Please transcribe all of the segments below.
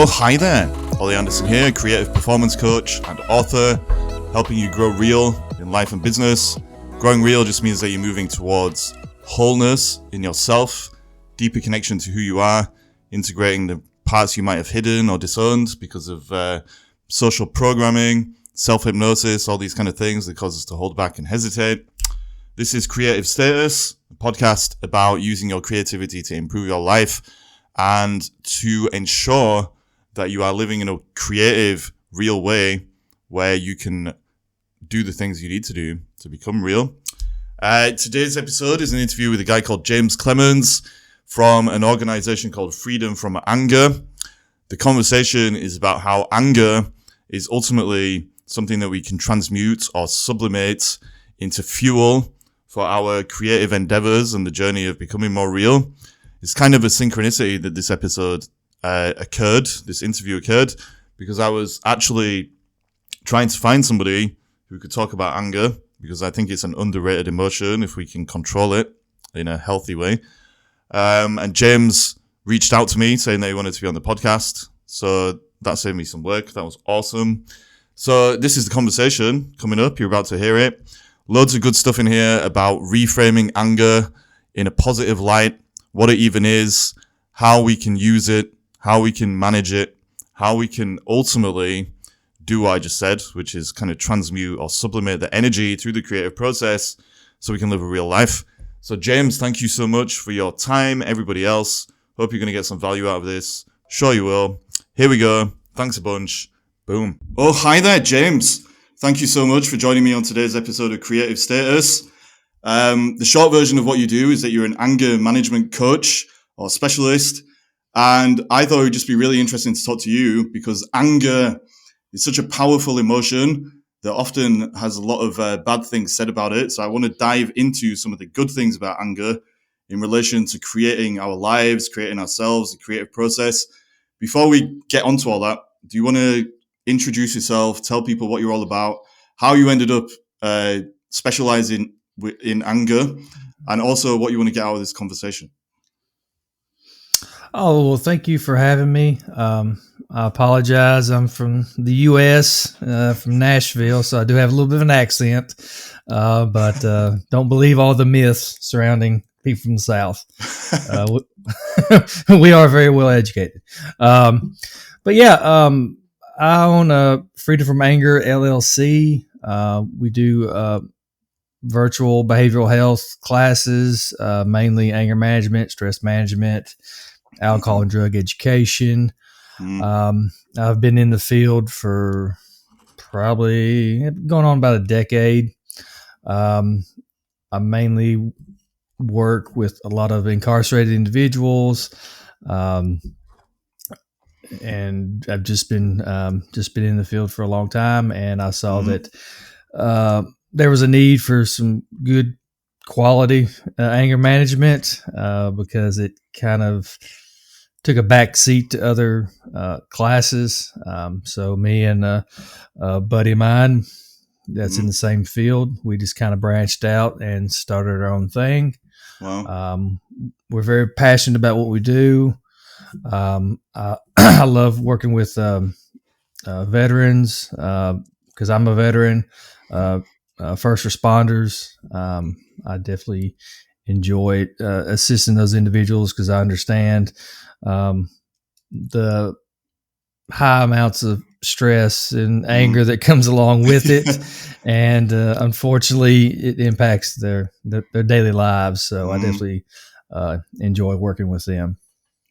Hi there. Ollie Anderson here, creative performance coach and author, helping you grow real in life and business. Growing real just means that you're moving towards wholeness in yourself, deeper connection to who you are, integrating the parts you might have hidden or disowned because of social programming, self-hypnosis, all these kind of things that cause us to hold back and hesitate. This is Creative Status, a podcast about using your creativity to improve your life and to ensure that you are living in a creative, real way where you can do the things you need to do to become real. Today's episode is an interview with a guy called James Clemmons from an organization called Freedom From Anger. The conversation is about how anger is ultimately something that we can transmute or sublimate into fuel for our creative endeavors and the journey of becoming more real. It's kind of a synchronicity that this episode this interview occurred, because I was actually trying to find somebody who could talk about anger, because I think it's an underrated emotion if we can control it in a healthy way. And James reached out to me saying that he wanted to be on the podcast. So that saved me some work. That was awesome. So this is the conversation coming up. You're about to hear it. Loads of good stuff in here about reframing anger in a positive light, what it even is, how we can use it, how we can manage it, how we can ultimately do what I just said, which is kind of transmute or sublimate the energy through the creative process so we can live a real life. So James, thank you so much for your time. Everybody else, hope you're going to get some value out of this. Sure you will. Here we go. Thanks a bunch. Boom. Oh, hi there, James. Thank you so much for joining me on today's episode of Creative Status. The short version of what you do is that you're an anger management coach or specialist. And I thought it would just be really interesting to talk to you because anger is such a powerful emotion that often has a lot of bad things said about it. So I want to dive into some of the good things about anger in relation to creating our lives, creating ourselves, the creative process. Before we get onto all that, do you want to introduce yourself, tell people what you're all about, how you ended up specializing in anger, and also what you want to get out of this conversation? Oh, well, thank you for having me. I apologize. I'm from the U.S., from Nashville, so I do have a little bit of an accent, but don't believe all the myths surrounding people from the South. We are very well educated. But yeah, I own Freedom From Anger LLC. We do virtual behavioral health classes, mainly anger management, stress management, alcohol and drug education. I've been in the field for probably going on about a decade. I mainly work with a lot of incarcerated individuals, and I've just been in the field for a long time. And I saw that there was a need for some good quality anger management because it kind of took a back seat to other classes. So me and a buddy of mine that's in the same field, we just kind of branched out and started our own thing. Wow. We're very passionate about what we do. I love working with veterans because I'm a veteran, first responders. I definitely enjoy assisting those individuals because I understand the high amounts of stress and anger that comes along with it. And unfortunately, it impacts their daily lives. So I definitely enjoy working with them.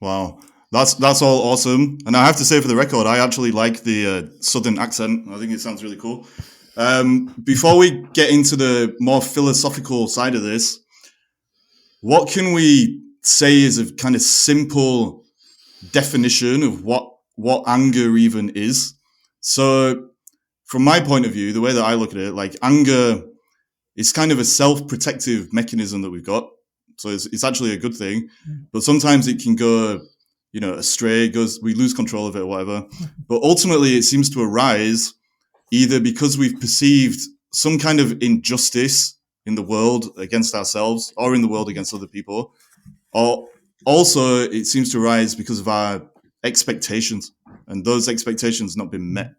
Wow. That's all awesome. And I have to say, for the record, I actually like the Southern accent. I think it sounds really cool. Before we get into the more philosophical side of this, what can we say is a kind of simple definition of what anger even is? So from my point of view, the way that I look at it, like anger is kind of a self-protective mechanism that we've got. So it's actually a good thing, but sometimes it can go, astray. We lose control of it or whatever. But ultimately it seems to arise either because we've perceived some kind of injustice in the world against ourselves or in the world against other people, or also it seems to arise because of our expectations. and those expectations not been met.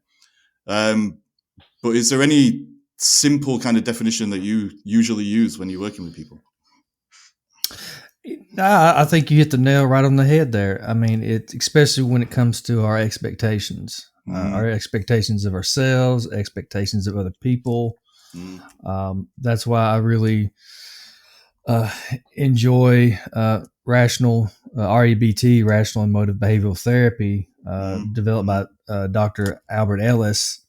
But is there any simple kind of definition that you usually use when you're working with people? I think you hit the nail right on the head there. I mean, especially when it comes to our expectations, our expectations of ourselves, expectations of other people. That's why I really enjoy rational REBT, rational emotive behavioral therapy, developed by Dr. Albert Ellis,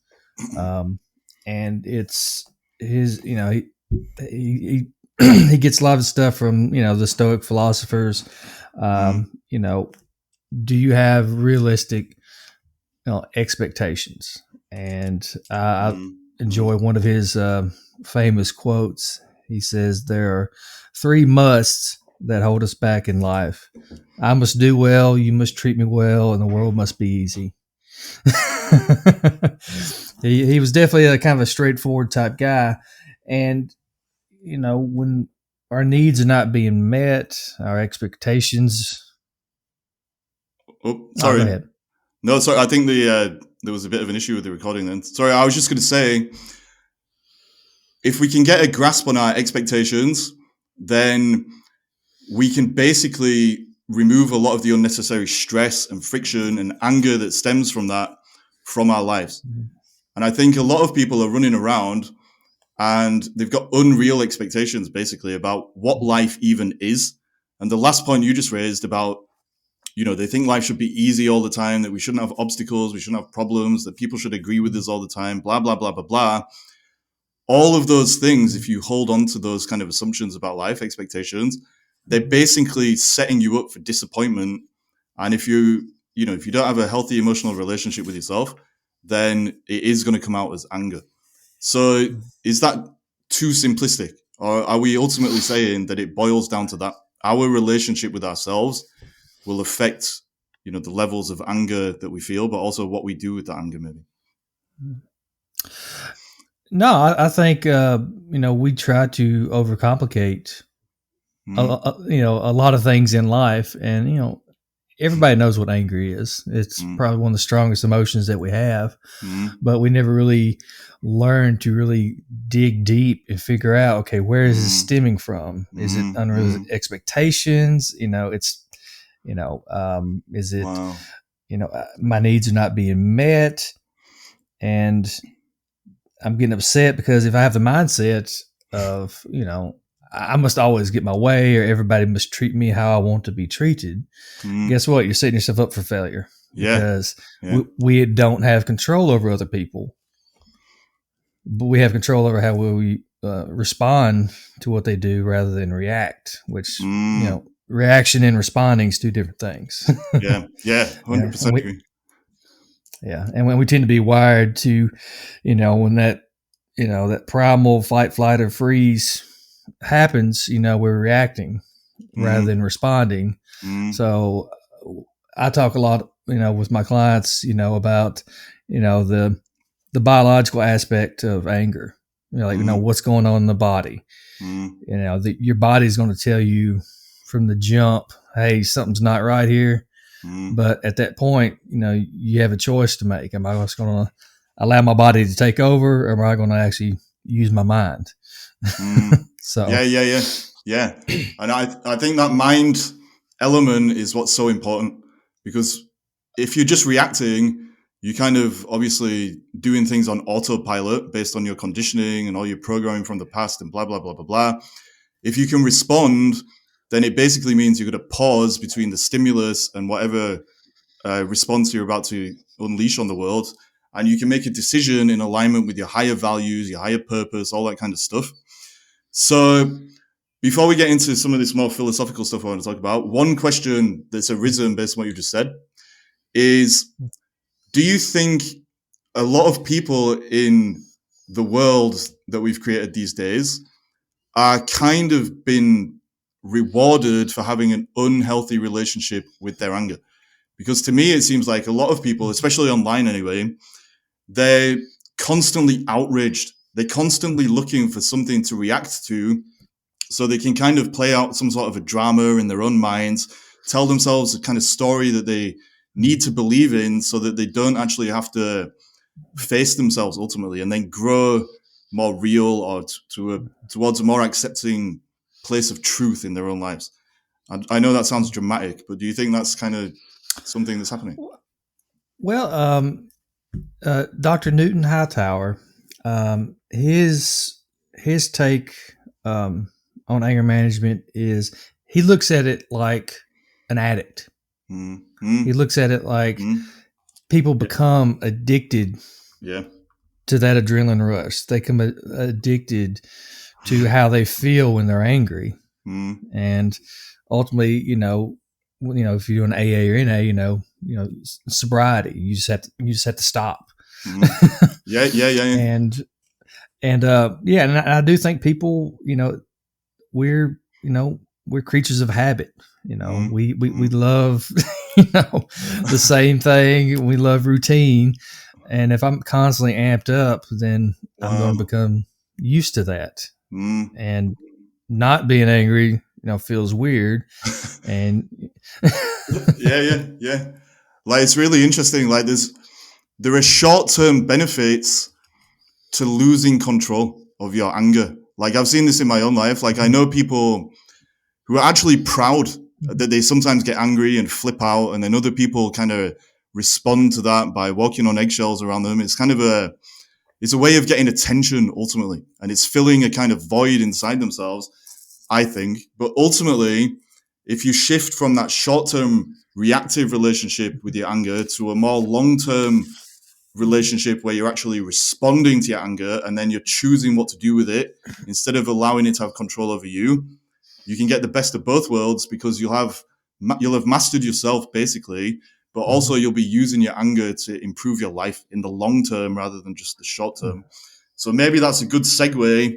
and it's his. He he gets a lot of stuff from the Stoic philosophers. Do you have realistic expectations? And I enjoy one of his famous quotes. He says, there are 3 musts that hold us back in life. I must do well, you must treat me well, and the world must be easy. He was definitely a kind of a straightforward type guy. And, when our needs are not being met, our expectations. Oh, sorry. Go ahead. No, sorry. I think there was a bit of an issue with the recording then. Sorry, I was just going to say, if we can get a grasp on our expectations, then we can basically remove a lot of the unnecessary stress and friction and anger that stems from that from our lives. And I think a lot of people are running around and they've got unreal expectations basically about what life even is. And the last point you just raised about, they think life should be easy all the time, that we shouldn't have obstacles, we shouldn't have problems, that people should agree with us all the time, blah, blah, blah, blah, blah. All of those things, if you hold on to those kind of assumptions about life expectations, they're basically setting you up for disappointment. And if you don't have a healthy emotional relationship with yourself, then it is going to come out as anger. So is that too simplistic? Or are we ultimately saying that it boils down to that? Our relationship with ourselves will affect, the levels of anger that we feel, but also what we do with that anger, maybe. No, I think, we try to overcomplicate, a lot of things in life. And, everybody knows what anger is. It's probably one of the strongest emotions that we have, but we never really learn to really dig deep and figure out, okay, where is this stemming from? Is it unrealistic expectations? Is it, my needs are not being met, and I'm getting upset because if I have the mindset of, I must always get my way, or everybody must treat me how I want to be treated, guess what? You're setting yourself up for failure. Because we don't have control over other people, but we have control over how we respond to what they do rather than react, which, reaction and responding is 2 different things. 100% agree. Yeah. And when we tend to be wired to, when that, that primal fight, flight, or freeze happens, we're reacting rather than responding. So I talk a lot, with my clients, about, the biological aspect of anger, what's going on in the body. Your body's going to tell you from the jump, hey, something's not right here. But at that point, you have a choice to make. Am I just going to allow my body to take over, or am I going to actually use my mind? So yeah. And I think that mind element is what's so important, because if you're just reacting, you kind of obviously doing things on autopilot based on your conditioning and all your programming from the past and blah, blah, blah, blah, blah. If you can respond, then it basically means you're going to pause between the stimulus and whatever response you're about to unleash on the world. And you can make a decision in alignment with your higher values, your higher purpose, all that kind of stuff. So before we get into some of this more philosophical stuff I want to talk about, one question that's arisen based on what you just said is, do you think a lot of people in the world that we've created these days are kind of been rewarded for having an unhealthy relationship with their anger? Because to me, it seems like a lot of people, especially online anyway, they're constantly outraged. They're constantly looking for something to react to so they can kind of play out some sort of a drama in their own minds, tell themselves a kind of story that they need to believe in so that they don't actually have to face themselves ultimately and then grow more real or towards a more accepting place of truth in their own lives. I know that sounds dramatic, but do you think that's kind of something that's happening? Well, Dr. Newton Hightower, his take on anger management is he looks at it like an addict. Mm-hmm. He looks at it like people become addicted to that adrenaline rush. They become addicted to how they feel when they're angry. And ultimately, if you're doing AA or NA, sobriety, you just have to stop. Yeah. And I do think people, we're creatures of habit. We love, the same thing. We love routine. And if I'm constantly amped up, then I'm going to become used to that. And not being angry, feels weird. And yeah. Like, it's really interesting. Like, there are short-term benefits to losing control of your anger. Like, I've seen this in my own life. Like, I know people who are actually proud that they sometimes get angry and flip out, and then other people kind of respond to that by walking on eggshells around them. It's kind of it's a way of getting attention ultimately, and it's filling a kind of void inside themselves, I think. But ultimately, if you shift from that short-term reactive relationship with your anger to a more long-term relationship where you're actually responding to your anger and then you're choosing what to do with it instead of allowing it to have control over you, you can get the best of both worlds, because you'll have mastered yourself basically, but also you'll be using your anger to improve your life in the long term rather than just the short term. So maybe that's a good segue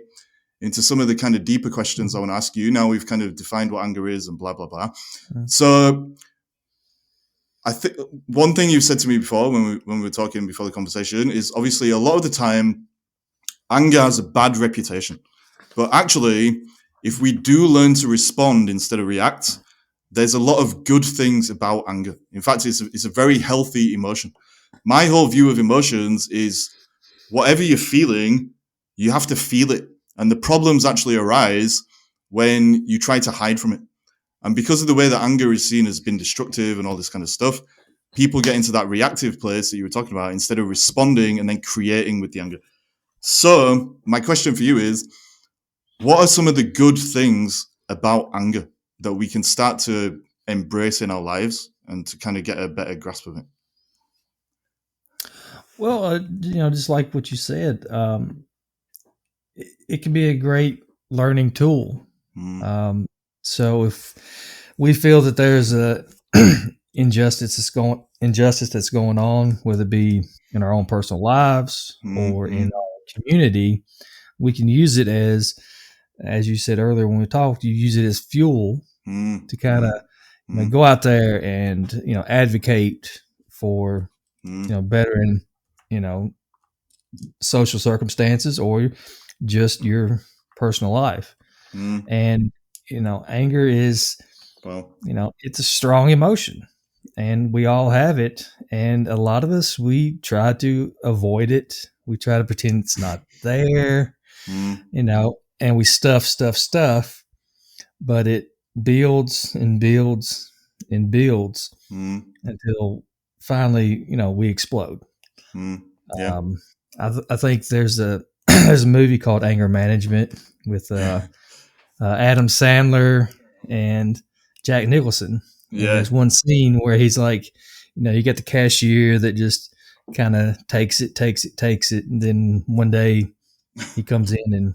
into some of the kind of deeper questions I want to ask you. Now we've kind of defined what anger is and blah, blah, blah. So I think one thing you've said to me before when we were talking before the conversation is obviously a lot of the time anger has a bad reputation. But actually, if we do learn to respond instead of react, there's a lot of good things about anger. In fact, it's a very healthy emotion. My whole view of emotions is whatever you're feeling, you have to feel it. And the problems actually arise when you try to hide from it. And because of the way that anger is seen as being destructive and all this kind of stuff, people get into that reactive place that you were talking about instead of responding and then creating with the anger. So my question for you is, what are some of the good things about anger that we can start to embrace in our lives and to kind of get a better grasp of it? Well, just like what you said, it can be a great learning tool. So if we feel that there's a injustice that's going on, whether it be in our own personal lives or in our community, we can use it as you said earlier when we talked, you use it as fuel to kind of go out there and advocate for bettering social circumstances or just your personal life. And anger is it's a strong emotion, and we all have it, and a lot of us, we try to avoid it. We try to pretend it's not there, and we stuff, but it builds and builds and builds until finally, we explode. I think there's a movie called Anger Management with Adam Sandler and Jack Nicholson. And there's one scene where he's like, you get the cashier that just kind of takes it, and then one day he comes in and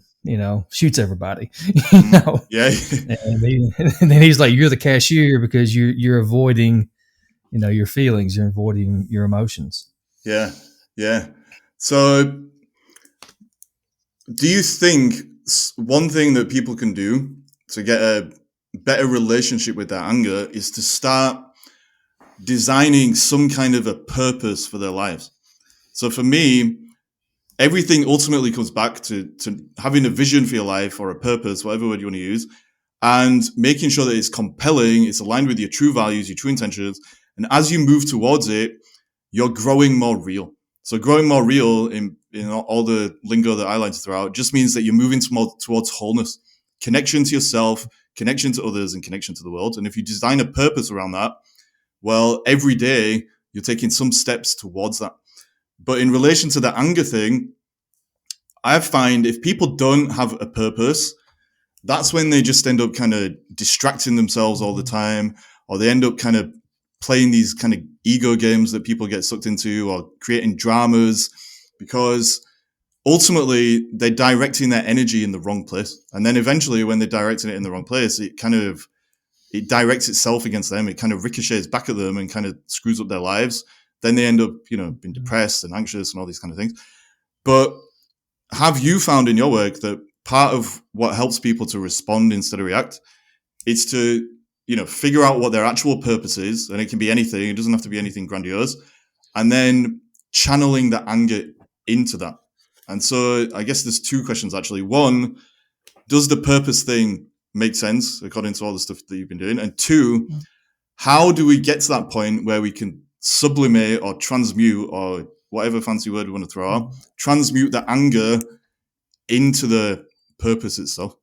shoots everybody. And then he's like, you're the cashier because you're avoiding your feelings, you're avoiding your emotions. Yeah. So do you think one thing that people can do to get a better relationship with their anger is to start designing some kind of a purpose for their lives? So for me, everything ultimately comes back to having a vision for your life or a purpose, whatever word you want to use, and making sure that it's compelling, it's aligned with your true values, your true intentions, And as you move towards it, you're growing more real. So growing more real in all the lingo that I like to throw out just means that you're moving towards wholeness, connection to yourself, connection to others, and connection to the world. And if you design a purpose around that, well, every day you're taking some steps towards that. But in relation to the anger thing, I find if people don't have a purpose, that's when they just end up kind of distracting themselves all the time, or they end up kind of playing these kind of ego games that people get sucked into, or creating dramas, because ultimately they're directing their energy in the wrong place. And then eventually when they're directing it in the wrong place, it directs itself against them. It kind of ricochets back at them and kind of screws up their lives. Then they end up, being depressed and anxious and all these kind of things. But have you found in your work that part of what helps people to respond instead of react is to, figure out what their actual purpose is? And it can be anything. It doesn't have to be anything grandiose. And then channeling the anger into that. And so I guess there's two questions, actually. One, does the purpose thing make sense according to all the stuff that you've been doing? And two, how do we get to that point where we can sublimate or transmute, or whatever fancy word we want to throw out, transmute the anger into the purpose itself?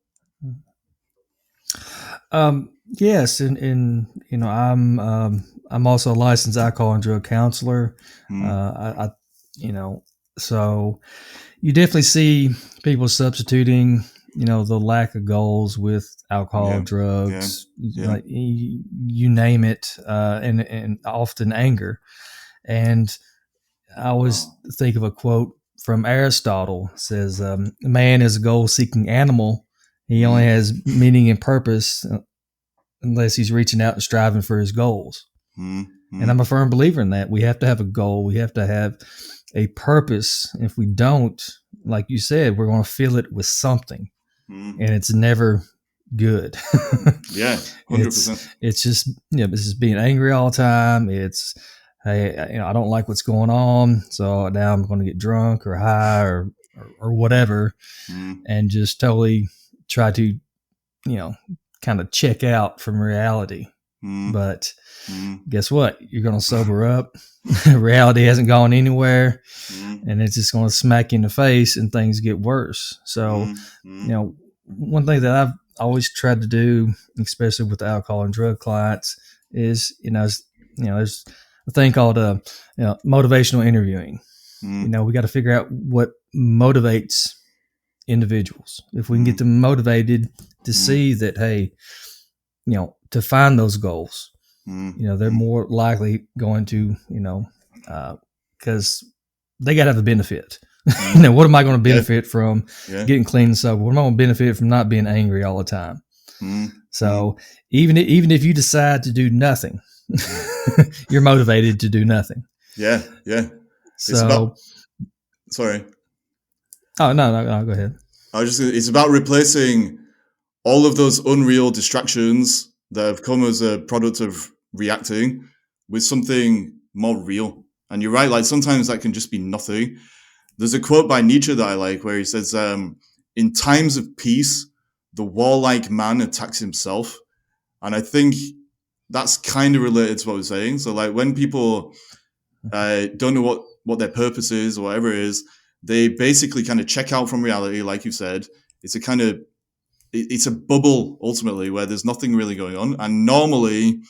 Yes. And I'm also a licensed alcohol and drug counselor. So you definitely see people substituting, the lack of goals with alcohol, drugs, like, you name it, and often anger. And I always think of a quote from Aristotle. It says, man is a goal-seeking animal. He only has meaning and purpose unless he's reaching out and striving for his goals. And I'm a firm believer in that. We have to have a goal. We have to have a purpose. If we don't, like you said, we're going to fill it with something, and it's never good. Yeah, 100%. It's just, this is being angry all the time. It's, hey, I don't like what's going on, so now I'm going to get drunk or high or whatever, and just totally try to, kind of check out from reality. But guess what? You're going to sober up. Reality hasn't gone anywhere, and it's just going to smack you in the face, and things get worse. So, one thing that I've always tried to do, especially with alcohol and drug clients, is, there's a thing called motivational interviewing. We got to figure out what motivates individuals. If we can get them motivated to see that, hey, to find those goals, they're more likely going to, because they got to have a benefit. What am I going to benefit from getting clean and sober? What am I going to benefit from not being angry all the time? So even if you decide to do nothing, you're motivated to do nothing. Yeah. So, sorry. Oh, no, go ahead. It's about replacing all of those unreal distractions that have come as a product of reacting with something more real. And you're right, like sometimes that can just be nothing. There's a quote by Nietzsche that I like where he says, in times of peace, the warlike man attacks himself. And I think that's kind of related to what we're saying. So like when people don't know what their purpose is or whatever it is, they basically kind of check out from reality, like you said. It's a bubble ultimately where there's nothing really going on. And normally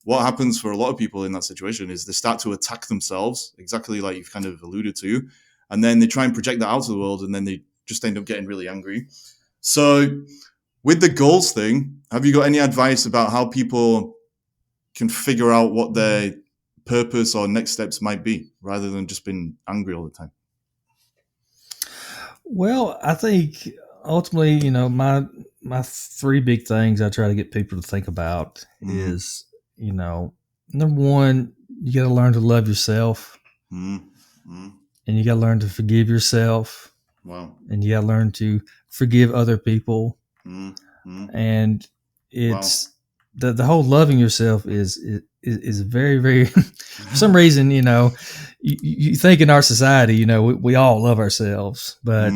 what happens for a lot of people in that situation is they start to attack themselves, exactly like you've kind of alluded to. And then they try and project that out to the world, and then they just end up getting really angry. So with the goals thing, have you got any advice about how people can figure out what their purpose or next steps might be rather than just being angry all the time? Well, I think ultimately, my three big things I try to get people to think about is, number one, you got to learn to love yourself, and you got to learn to forgive yourself. Wow. And you got to learn to forgive other people. And it's the whole loving yourself is very, very, for some reason, you think in our society, we all love ourselves, but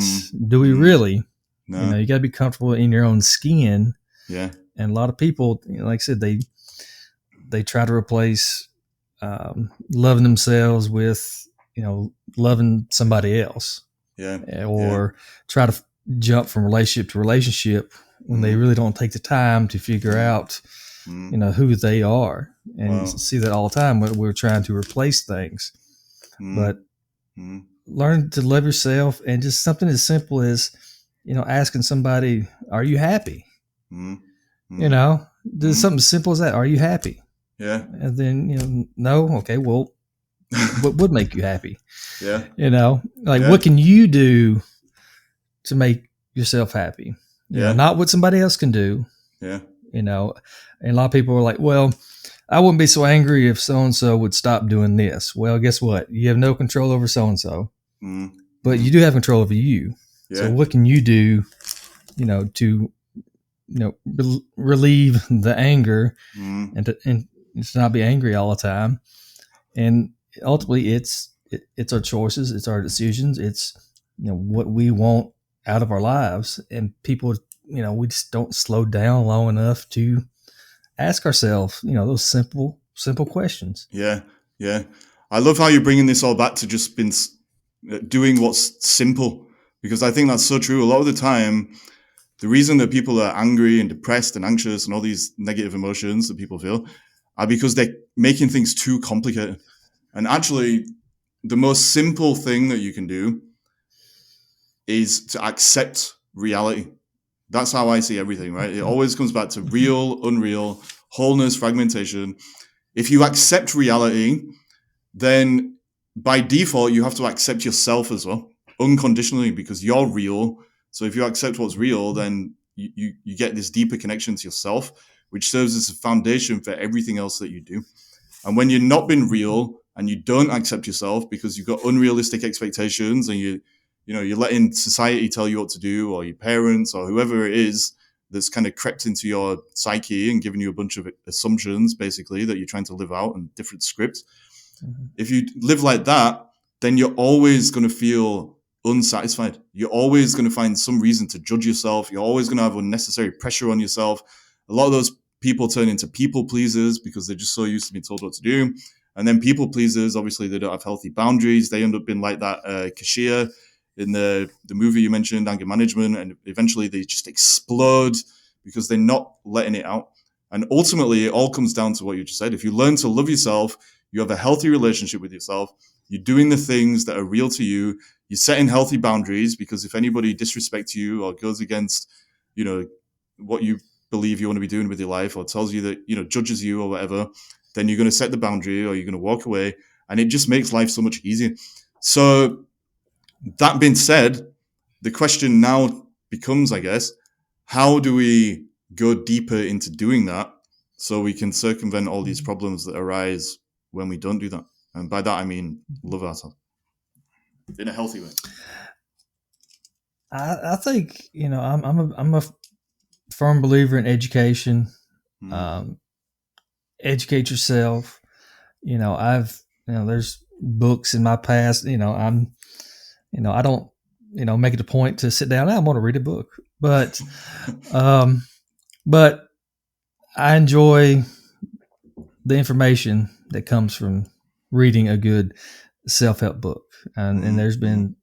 do we really? No. You got to be comfortable in your own skin. Yeah. And a lot of people, like I said, they try to replace loving themselves with, loving somebody else. Yeah. Or try to jump from relationship to relationship when they really don't take the time to figure out, who they are. And you see that all the time when we're trying to replace things. But learn to love yourself, and just something as simple as, asking somebody, are you happy? Just something simple as that. Are you happy? Yeah. And then, no. Okay. Well, what would make you happy? Yeah. What can you do to make yourself happy? Not what somebody else can do. Yeah. And a lot of people are like, well, I wouldn't be so angry if so-and-so would stop doing this. Well, guess what? You have no control over so-and-so, but you do have control over you. Yeah. So what can you do, to, relieve the anger and to not be angry all the time? And ultimately it's our choices. It's our decisions. It's, what we want out of our lives. And people, we just don't slow down long enough to ask ourselves, those simple questions. Yeah. Yeah. I love how you're bringing this all back to just doing what's simple, because I think that's so true. A lot of the time, the reason that people are angry and depressed and anxious and all these negative emotions that people feel are because they're making things too complicated. And actually, the most simple thing that you can do is to accept reality. That's how I see everything, right? It always comes back to real, unreal, wholeness, fragmentation. If you accept reality, then by default, you have to accept yourself as well, unconditionally, because you're real. So if you accept what's real, then you get this deeper connection to yourself, which serves as a foundation for everything else that you do. And when you're not being real and you don't accept yourself because you've got unrealistic expectations, and you're letting society tell you what to do, or your parents or whoever it is that's kind of crept into your psyche and giving you a bunch of assumptions, basically, that you're trying to live out and different scripts. If you live like that, then you're always going to feel unsatisfied. You're always going to find some reason to judge yourself. You're always going to have unnecessary pressure on yourself. A lot of those people turn into people pleasers because they're just so used to being told what to do. And then people pleasers, obviously, they don't have healthy boundaries. They end up being like that cashier in the movie you mentioned, Anger Management, and eventually they just explode because they're not letting it out. And ultimately, it all comes down to what you just said. If you learn to love yourself, you have a healthy relationship with yourself, you're doing the things that are real to you, you're setting healthy boundaries, because if anybody disrespects you or goes against, what you believe you want to be doing with your life, or tells you that, judges you or whatever, then you're going to set the boundary or you're going to walk away. And it just makes life so much easier. So that being said, the question now becomes, I guess, how do we go deeper into doing that so we can circumvent all these problems that arise when we don't do that? And by that, I mean love ourselves in a healthy way. I think, I'm a firm believer in education. Educate yourself. There's books in my past, I don't, make it a point to sit down. I want to read a book, but I enjoy the information that comes from reading a good self-help book. And there's been,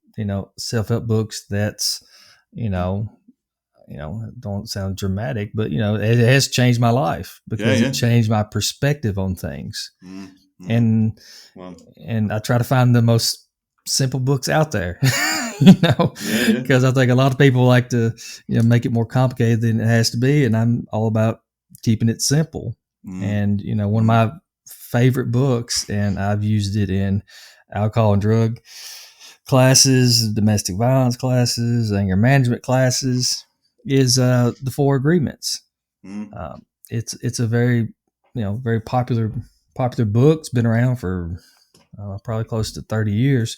self-help books that's, don't sound dramatic, but, it has changed my life because it changed my perspective on things. And I try to find the most simple books out there, because I think a lot of people like to, make it more complicated than it has to be. And I'm all about keeping it simple. And, one of my favorite books, and I've used it in alcohol and drug classes, domestic violence classes, anger management classes, is the 4 Agreements. It's a very, very popular book. It's been around for probably close to 30 years.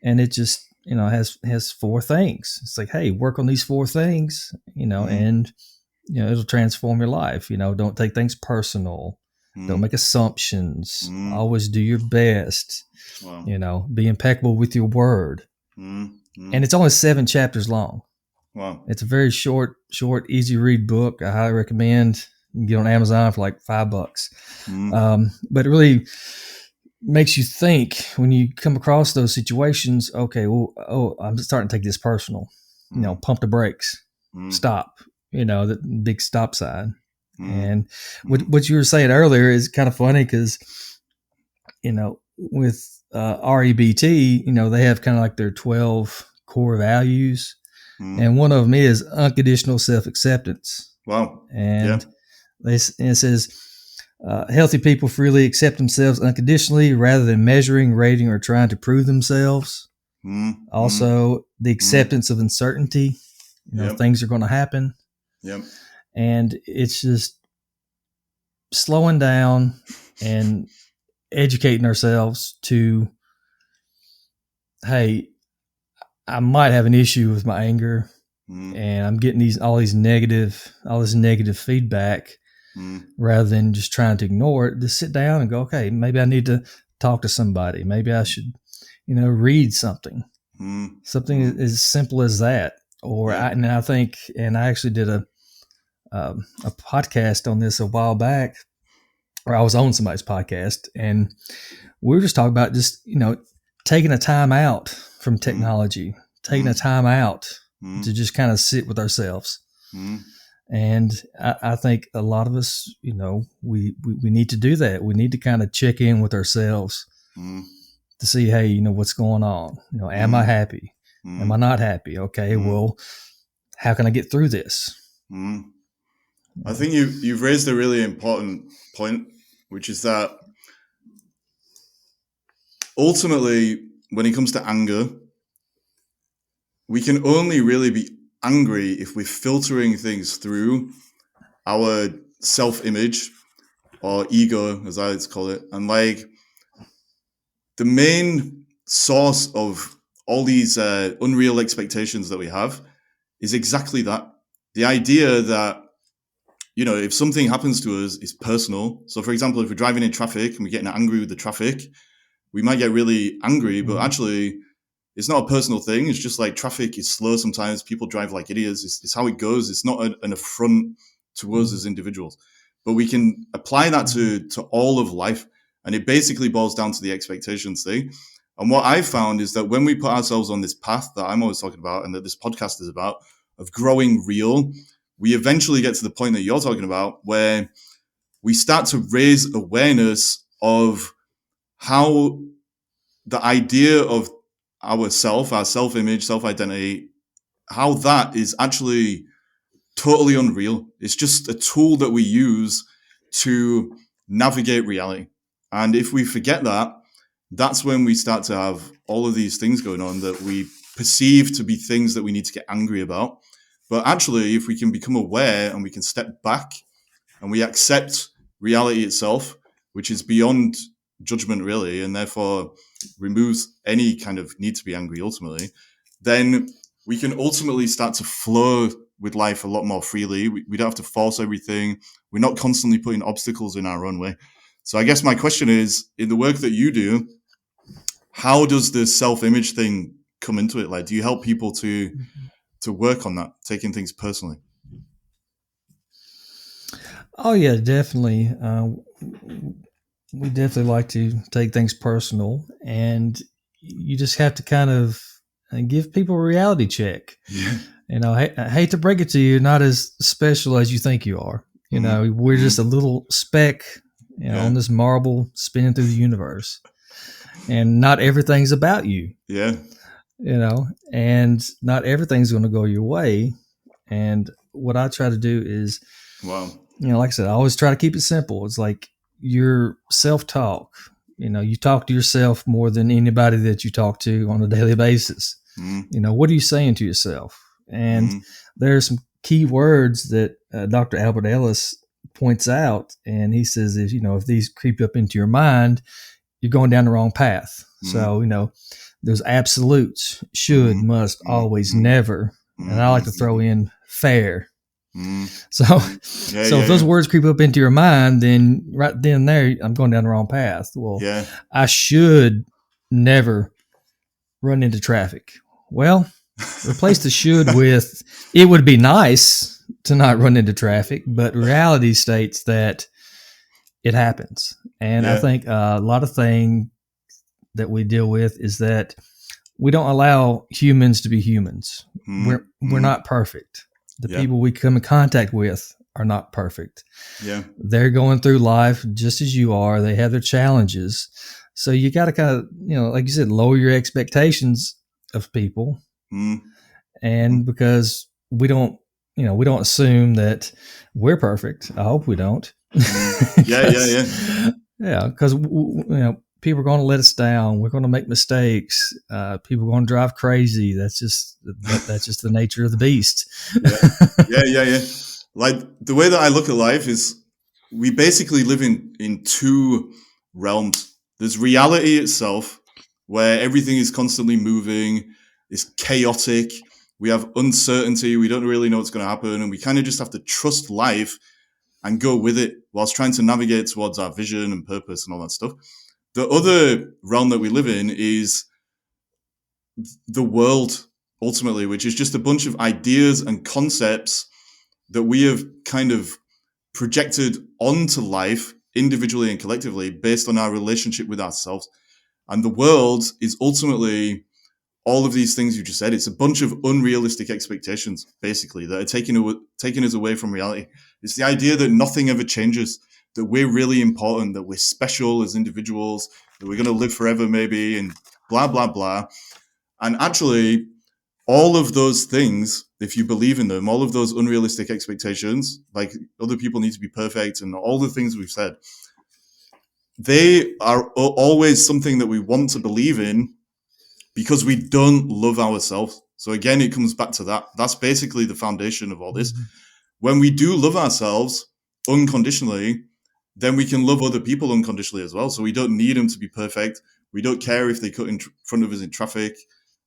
And it just, has 4 things. It's like, hey, work on these 4 things, and, it'll transform your life. Don't take things personal. Don't make assumptions. Always do your best. Wow. Be impeccable with your word. And it's only 7 chapters long. Wow. It's a very short, easy read book. I highly recommend, You can get on Amazon for like $5. Mm. But it really makes you think when you come across those situations. Okay, well, I'm starting to take this personal. Pump the brakes, stop. The big stop sign. And what you were saying earlier is kind of funny because, with REBT, they have kind of like their 12 core values. And one of them is unconditional self-acceptance. Wow. And it says, healthy people freely accept themselves unconditionally rather than measuring, rating, or trying to prove themselves. Also, the acceptance of uncertainty. Things are going to happen. Yep. And it's just slowing down and educating ourselves to, hey, I might have an issue with my anger, and I'm getting all this negative feedback, rather than just trying to ignore it. Just sit down and go, okay, maybe I need to talk to somebody. Maybe I should, read something, something as simple as that. Or I actually did a podcast on this a while back, or I was on somebody's podcast, and we were just talking about just, taking a time out from technology, taking a time out to just kind of sit with ourselves. And I think a lot of us, we need to do that. We need to kind of check in with ourselves to see, hey, what's going on? Am I happy? Am I not happy? Okay, well, how can I get through this? I think you've raised a really important point, which is that ultimately, when it comes to anger, we can only really be angry if we're filtering things through our self-image or ego, as I like to call it. And like the main source of all these unreal expectations that we have is exactly that. The idea that, if something happens to us, it's personal. So for example, if we're driving in traffic and we're getting angry with the traffic, we might get really angry, but actually it's not a personal thing. It's just like traffic is slow sometimes. People drive like idiots. It's how it goes. It's not an affront to us as individuals. But we can apply that to all of life. And it basically boils down to the expectations thing. And what I've found is that when we put ourselves on this path that I'm always talking about and that this podcast is about, of growing real, we eventually get to the point that you're talking about where we start to raise awareness of how the idea of our self-image, self-identity, how that is actually totally unreal. It's just a tool that we use to navigate reality. And if we forget that, that's when we start to have all of these things going on that we perceive to be things that we need to get angry about. But actually, if we can become aware and we can step back and we accept reality itself, which is beyond judgment really, and therefore removes any kind of need to be angry ultimately, then we can ultimately start to flow with life a lot more freely. We don't have to force everything. We're not constantly putting obstacles in our own way. So I guess my question is, in the work that you do, how does the self-image thing come into it? Like, do you help people to work on that, taking things personally? Oh yeah, definitely. We definitely like to take things personal, and you just have to kind of give people a reality check. Yeah. I hate to break it to you, not as special as you think you are. We're just a little speck, on this marble spinning through the universe, and not everything's about you. Yeah. And not everything's going to go your way. And what I try to do is, wow, like I said, I always try to keep it simple. It's like your self-talk. You talk to yourself more than anybody that you talk to on a daily basis. What are you saying to yourself? And there are some key words that Dr. Albert Ellis points out, and he says, if these creep up into your mind, you're going down the wrong path. So, those absolutes: should, must, always, never. And I like to throw in fair. So if those words creep up into your mind, then right then and there, I'm going down the wrong path. Well, I should never run into traffic. Well, replace the should with, it would be nice to not run into traffic, but reality states that it happens. And I think a lot of things that we deal with is that we don't allow humans to be humans. We're not perfect. The people we come in contact with are not perfect. Yeah. They're going through life just as you are. They have their challenges. So you got to kind of, like you said, lower your expectations of people. And because we don't assume that we're perfect. I hope we don't. Yeah. Because, people are going to let us down. We're going to make mistakes. People are going to drive crazy. That's just the nature of the beast. Yeah. Like the way that I look at life is we basically live in two realms. There's reality itself, where everything is constantly moving. It's chaotic. We have uncertainty. We don't really know what's going to happen. And we kind of just have to trust life and go with it whilst trying to navigate towards our vision and purpose and all that stuff. The other realm that we live in is the world, ultimately, which is just a bunch of ideas and concepts that we have kind of projected onto life individually and collectively based on our relationship with ourselves. And the world is ultimately all of these things you just said. It's a bunch of unrealistic expectations, basically, that are taking us away from reality. It's the idea that nothing ever changes, that we're really important, that we're special as individuals, that we're going to live forever maybe, and blah, blah, blah. And actually, all of those things, if you believe in them, all of those unrealistic expectations, like other people need to be perfect and all the things we've said, they are always something that we want to believe in because we don't love ourselves. So again, it comes back to that. That's basically the foundation of all this. When we do love ourselves unconditionally, then we can love other people unconditionally as well. So we don't need them to be perfect. We don't care if they cut in front of us in traffic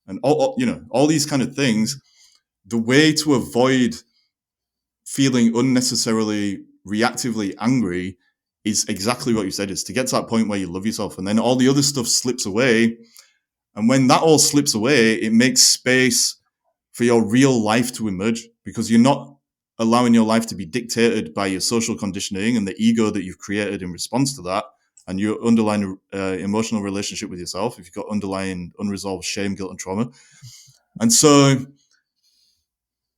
and all these kind of things. The way to avoid feeling unnecessarily reactively angry is exactly what you said, is to get to that point where you love yourself, and then all the other stuff slips away. And when that all slips away, it makes space for your real life to emerge, because you're not allowing your life to be dictated by your social conditioning and the ego that you've created in response to that, and your underlying emotional relationship with yourself, if you've got underlying unresolved shame, guilt, and trauma. And so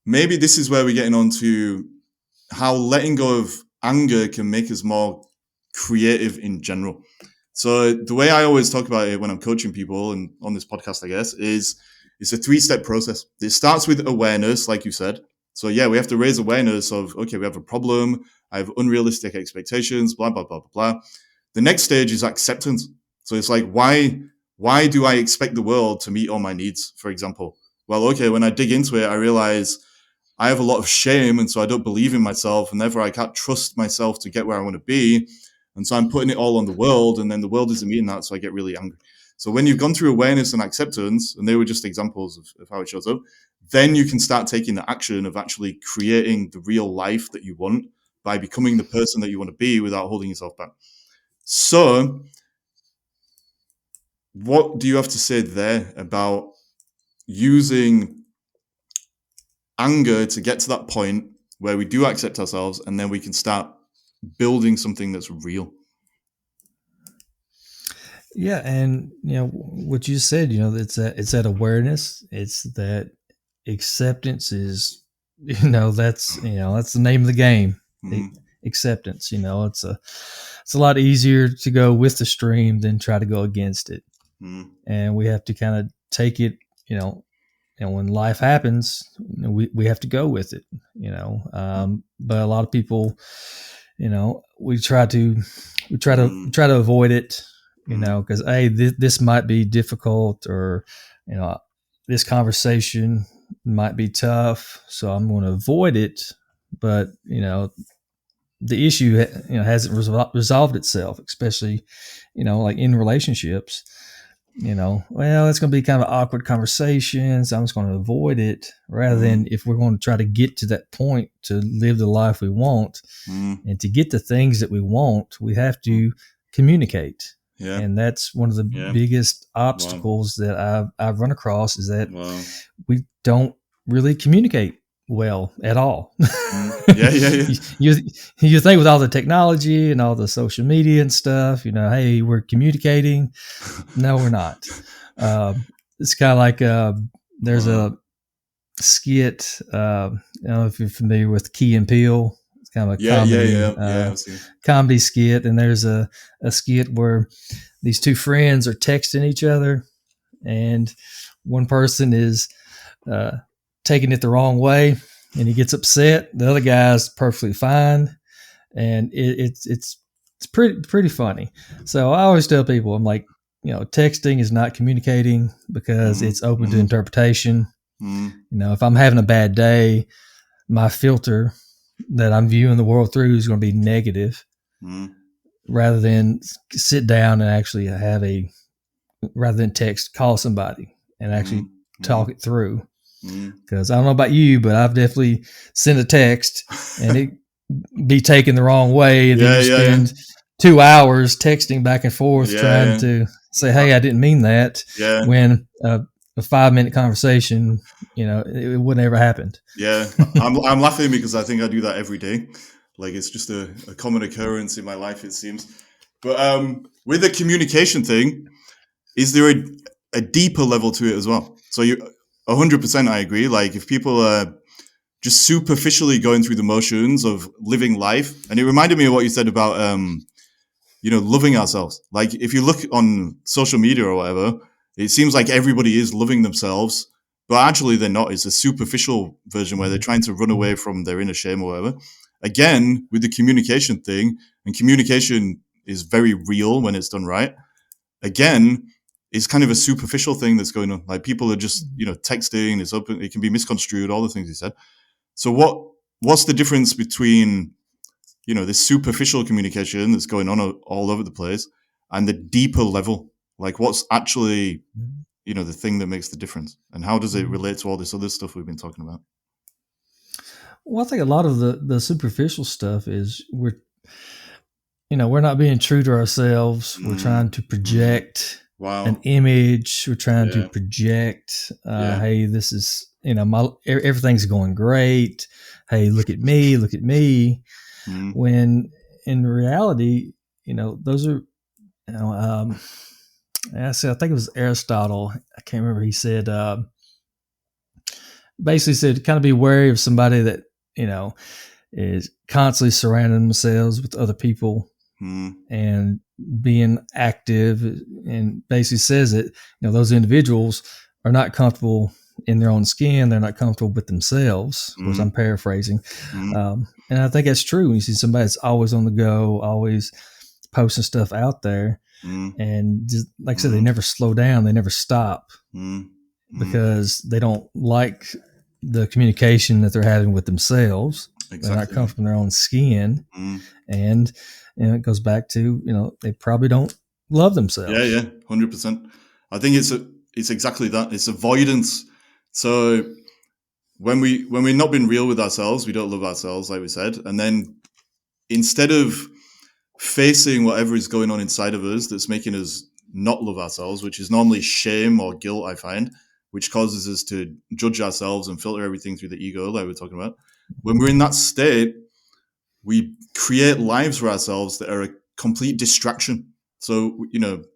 maybe this is where we're getting on to how letting go of anger can make us more creative in general. So the way I always talk about it when I'm coaching people and on this podcast, I guess, is it's a 3-step process. It starts with awareness, like you said. So yeah, we have to raise awareness of, okay, we have a problem. I have unrealistic expectations, blah, blah, blah, blah, blah. The next stage is acceptance. So it's like, why do I expect the world to meet all my needs, for example? Well, okay, when I dig into it, I realize I have a lot of shame, and so I don't believe in myself, and therefore I can't trust myself to get where I want to be. And so I'm putting it all on the world, and then the world isn't meeting that, so I get really angry. So when you've gone through awareness and acceptance, and they were just examples of how it shows up, then you can start taking the action of actually creating the real life that you want by becoming the person that you want to be without holding yourself back. So what do you have to say there about using anger to get to that point where we do accept ourselves, and then we can start building something that's real? Yeah, and what you said, it's that awareness, it's that acceptance is, that's the name of the game. Acceptance. It's a lot easier to go with the stream than try to go against it. And we have to kind of take it, and when life happens, we have to go with it, but a lot of people, we try to avoid it, because this might be difficult, or this conversation might be tough, so I'm going to avoid it. But the issue hasn't resolved itself, especially like in relationships. Well, it's going to be kind of an awkward conversation, so I'm just going to avoid it, rather than if we're going to try to get to that point to live the life we want, and to get the things that we want, we have to communicate. Yeah. And that's one of the biggest obstacles that I've run across, is that we don't really communicate well at all. Yeah, yeah, yeah. you think with all the technology and all the social media and stuff, hey, we're communicating. No, we're not. It's kind of like there's a skit. I don't know if you're familiar with Key and Peele. It's kind of a Yeah, comedy, yeah, yeah, yeah. I've seen. comedy skit, and there's a skit where these two friends are texting each other, and one person is taking it the wrong way, and he gets upset. The other guy's perfectly fine, and it's pretty funny. So I always tell people, I'm like, texting is not communicating because it's open to interpretation. If I'm having a bad day, my filter that I'm viewing the world through is going to be negative, rather than sit down and actually rather than text, call somebody and actually talk it through. Because I don't know about you, but I've definitely sent a text and it be taken the wrong way, and then you spend 2 hours texting back and forth trying to say, "Hey, I didn't mean that." When a 5-minute conversation, it would never happened. Yeah, I'm laughing because I think I do that every day. Like, it's just a common occurrence in my life, it seems. But with the communication thing, is there a deeper level to it as well? So 100% I agree. Like, if people are just superficially going through the motions of living life, and it reminded me of what you said about loving ourselves. Like, if you look on social media or whatever, it seems like everybody is loving themselves, but actually they're not. It's a superficial version where they're trying to run away from their inner shame or whatever. Again, with the communication thing, and communication is very real when it's done right. Again, it's kind of a superficial thing that's going on. Like, people are just, texting, it's open, it can be misconstrued, all the things you said. So what's the difference between, this superficial communication that's going on all over the place and the deeper level? Like, what's actually, the thing that makes the difference? And how does it relate to all this other stuff we've been talking about? Well, I think a lot of the superficial stuff is we're not being true to ourselves. We're trying to project an image. We're trying to project, hey, this is, everything's going great. Hey, look at me. When in reality, those are, I think it was Aristotle. I can't remember. He said, basically said, kind of be wary of somebody that, is constantly surrounding themselves with other people and being active, and basically says that, those individuals are not comfortable in their own skin. They're not comfortable with themselves. Of course, I'm paraphrasing. And I think that's true. When you see somebody that's always on the go, always posting stuff out there, and just, like I said, they never slow down. They never stop because they don't like the communication that they're having with themselves. Exactly. They're not comfortable in their own skin. And it goes back to, they probably don't love themselves. Yeah, 100%. I think it's exactly that. It's avoidance. So when we're not being real with ourselves, we don't love ourselves, like we said. And then instead of facing whatever is going on inside of us that's making us not love ourselves, which is normally shame or guilt, I find, which causes us to judge ourselves and filter everything through the ego, like we're talking about. When we're in that state, we create lives for ourselves that are a complete distraction. So,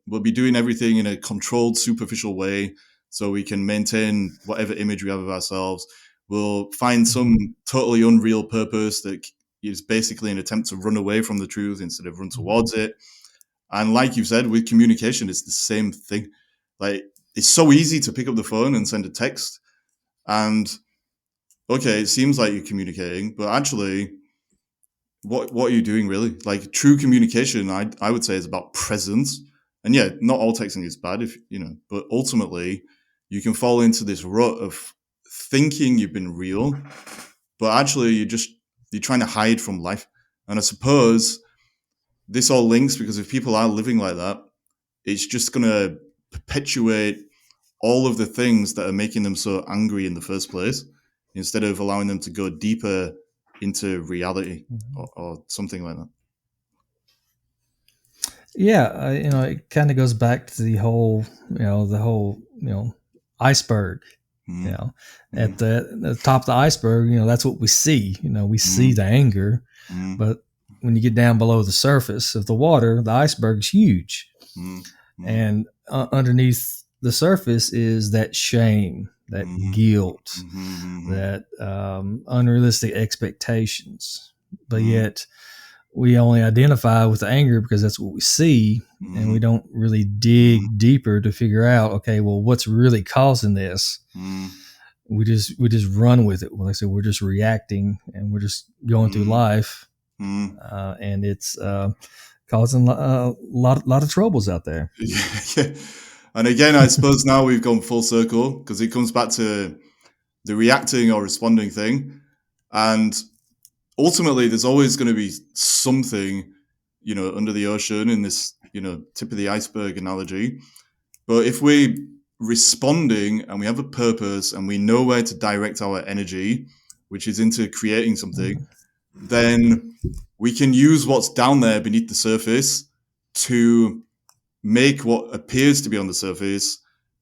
we'll be doing everything in a controlled, superficial way so we can maintain whatever image we have of ourselves. We'll find some totally unreal purpose that is basically an attempt to run away from the truth instead of run towards it. And like you said, with communication, it's the same thing. Like, it's so easy to pick up the phone and send a text. And, okay, it seems like you're communicating, but actually, what are you doing really? Like, true communication, I would say, is about presence. And yeah, not all texting is bad, but ultimately you can fall into this rut of thinking you've been real, but actually you're trying to hide from life. And I suppose this all links because if people are living like that, it's just going to perpetuate all of the things that are making them so angry in the first place, instead of allowing them to go deeper into reality or something like that. Yeah, it kind of goes back to the whole iceberg. You know, at the top of the iceberg, that's what we see. We see the anger, but when you get down below the surface of the water, the iceberg's huge. And underneath the surface is that shame, that guilt, that unrealistic expectations. But yet we only identify with the anger because that's what we see, and we don't really dig deeper to figure out, okay, well, what's really causing this? We just run with it. Like I said, we're just reacting, and we're just going through life, and it's causing a lot of troubles out there. Yeah. And again, I suppose now we've gone full circle, because it comes back to the reacting or responding thing. And ultimately, there's always going to be something, under the ocean in this, tip of the iceberg analogy. But if we're responding and we have a purpose and we know where to direct our energy, which is into creating something, then we can use what's down there beneath the surface to make what appears to be on the surface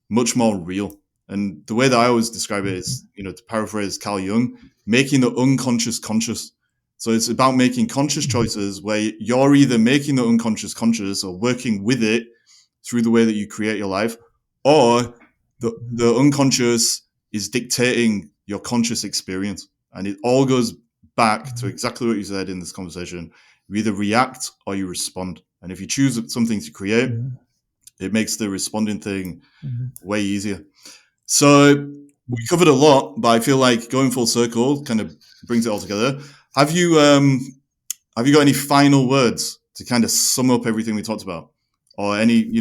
much more real. And the way that I always describe it is, to paraphrase Carl Jung, making the unconscious conscious. So it's about making conscious choices where you're either making the unconscious conscious or working with it through the way that you create your life, or the unconscious is dictating your conscious experience. And it all goes back to exactly what you said in this conversation. You either react or you respond. And if you choose something to create, it makes the responding thing way easier. So we covered a lot, but I feel like going full circle kind of brings it all together. Have you got any final words to kind of sum up everything we talked about, or any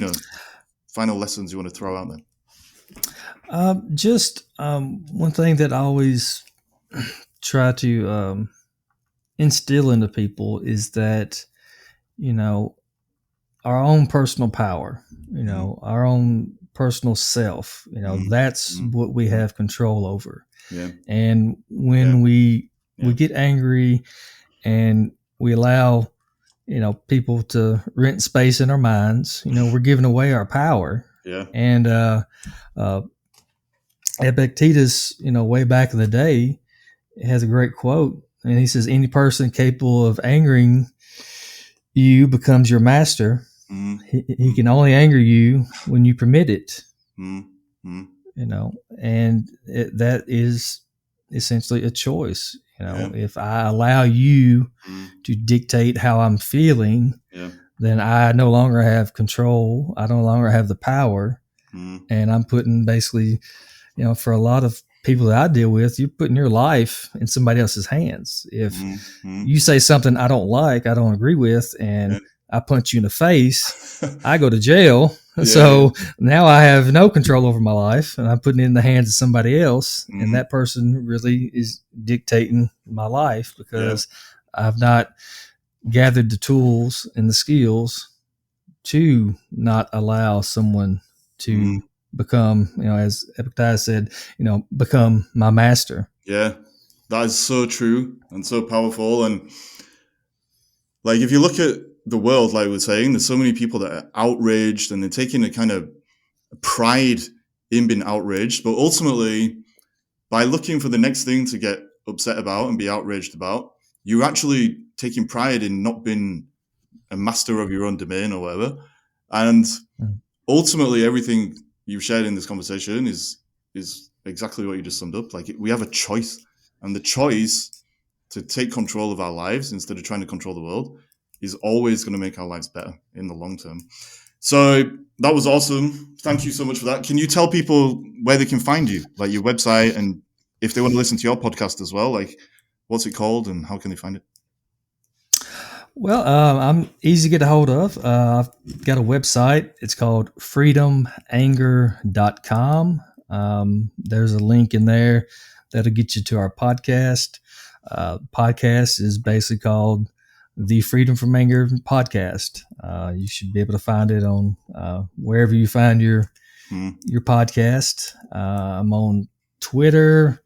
final lessons you want to throw out there? Just one thing that I always try to instill into people is that our own personal power, our own personal self, that's what we have control over. Yeah. And when we get angry and we allow, people to rent space in our minds, we're giving away our power. Yeah. And Epictetus, way back in the day, has a great quote, and he says, "Any person capable of angering you becomes your master. He can only anger you when you permit it." And that is essentially a choice. If I allow you to dictate how I'm feeling, then I no longer have control. I no longer have the power. And I'm putting basically, for a lot of people that I deal with, you're putting your life in somebody else's hands. If you say something I don't like, I don't agree with, and I punch you in the face, I go to jail. So now I have no control over my life, and I'm putting it in the hands of somebody else. And that person really is dictating my life because I've not gathered the tools and the skills to not allow someone to become, as Epictetus said, become my master. Yeah, that is so true and so powerful. And like, if you look at the world, like we were saying, there's so many people that are outraged, and they're taking a kind of pride in being outraged. But ultimately, by looking for the next thing to get upset about and be outraged about, you're actually taking pride in not being a master of your own domain or whatever. And ultimately, everything you've shared in this conversation is exactly what you just summed up. Like, we have a choice, and the choice to take control of our lives instead of trying to control the world is always going to make our lives better in the long term. So that was awesome. Thank you so much for that. Can you tell people where they can find you, like your website, and if they want to listen to your podcast as well, like what's it called and how can they find it? Well, I'm easy to get a hold of. I've got a website. It's called freedomanger.com. There's a link in there that'll get you to our podcast. Podcast is basically called the Freedom From Anger podcast. You should be able to find it on wherever you find your podcast. I'm on Twitter.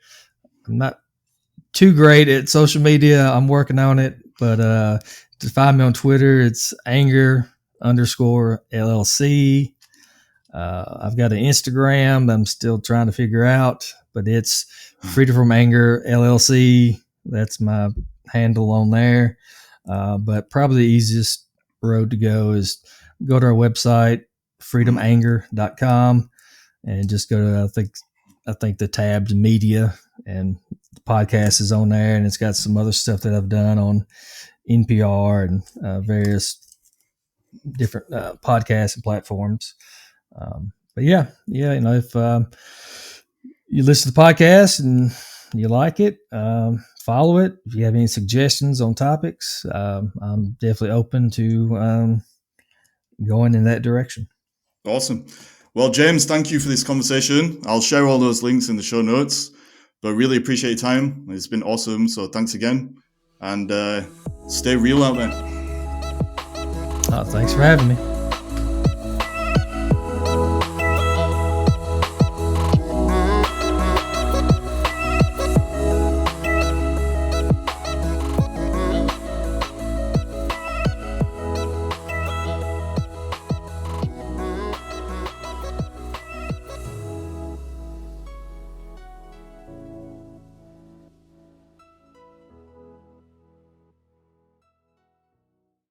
I'm not too great at social media. I'm working on it, but to find me on Twitter, it's anger_LLC. I've got an Instagram that I'm still trying to figure out, but it's Freedom From Anger LLC. That's my handle on there. But probably the easiest road to go is go to our website, freedomanger.com, and just go to, I think the tabs media, and the podcast is on there, and it's got some other stuff that I've done on NPR and various different podcasts and platforms. But yeah, if you listen to the podcast and you like it, follow it. If you have any suggestions on topics, I'm definitely open to going in that direction. Awesome. Well, James, thank you for this conversation. I'll share all those links in the show notes, but really appreciate your time. It's been awesome. So thanks again, and stay real out there. Thanks for having me.